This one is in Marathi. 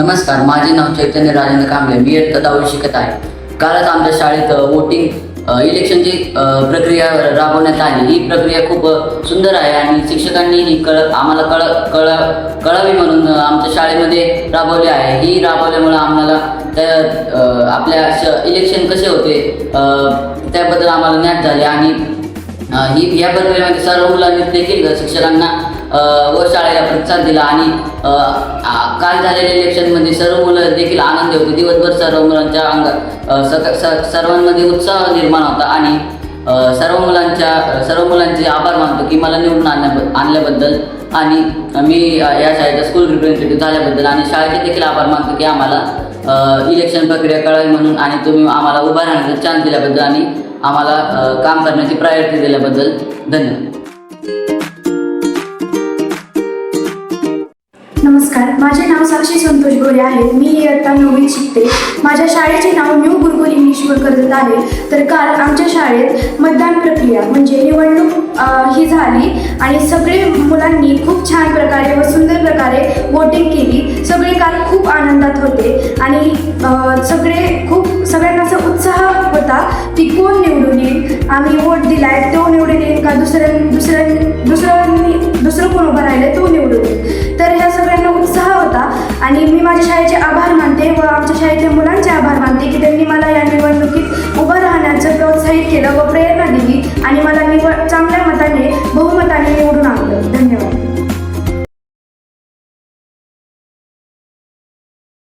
नमस्कार, माझे नाव चैतन्य राजेंद्र कांबळे. मी इयत्ता 10वी शिकत आहे. कालच आमच्या शाळेत इलेक्शनची प्रक्रिया राबवण्यात आली. ही प्रक्रिया खूप सुंदर आहे आणि शिक्षकांनी ही आम्हाला कळावी म्हणून आमच्या शाळेमध्ये राबवली आहे. ही राबवल्यामुळे आम्हाला आपल्या इलेक्शन कसे होते त्याबद्दल आम्हाला ज्ञात झाले आणि या प्रक्रियेमध्ये सर्व मुलांनी देखील शिक्षकांना व शाळेला प्रतिसाद दिला आणि काल झालेल्या इलेक्शनमध्ये सर्व मुलं देखील आनंदी होते. दिवसभर सर्व मुलांच्या सर्वांमध्ये उत्साह निर्माण होता आणि सर्व मुलांचे आभार मानतो की मला निवडून आणल्याबद्दल आणि मी या शाळेचा स्कूल रिप्रेझेंटेटिव्ह झाल्याबद्दल आणि शाळेचे देखील आभार मानतो की आम्हाला इलेक्शन प्रक्रिया कळावी म्हणून आणि तुम्ही आम्हाला उभा राहण्याचा चान्स दिल्याबद्दल आणि आम्हाला काम करण्याची प्रायोरिटी दिल्याबद्दल धन्यवाद. नमस्कार, माझे नाव साक्षी संतोष गोरे आहे. मी इयत्ता 9वीत शिकते. माझ्या शाळेचे नाव न्यू गुरुकुल इंग्लिश स्कूल कर्जत आहे. तर काल आमच्या शाळेत मतदान प्रक्रिया म्हणजे निवडणूक ही झाली आणि सगळे मुलांनी खूप छान प्रकारे व सुंदर प्रकारे वोटिंग केली. सगळे काल खूप आनंदात होते आणि सगळ्यांना असा उत्साह होता की कोण निवडून येईल, आम्ही वोट दिलाय तो निवडून येईल का दुसरं कोण उभं राहिलं तो निवडून येईल. तर ह्या सगळ्यांना उत्साह होता आणि मी माझ्या शाळेचे आभार मानते व आमच्या शाळेच्या मुलांचे आभार मानते की त्यांनी मला या निवडणुकीत उभं राहण्याचं प्रोत्साहित केलं व प्रेरणा दिली आणि मला चांगल्या मताने बहुमताने निवडून आणलं. धन्यवाद.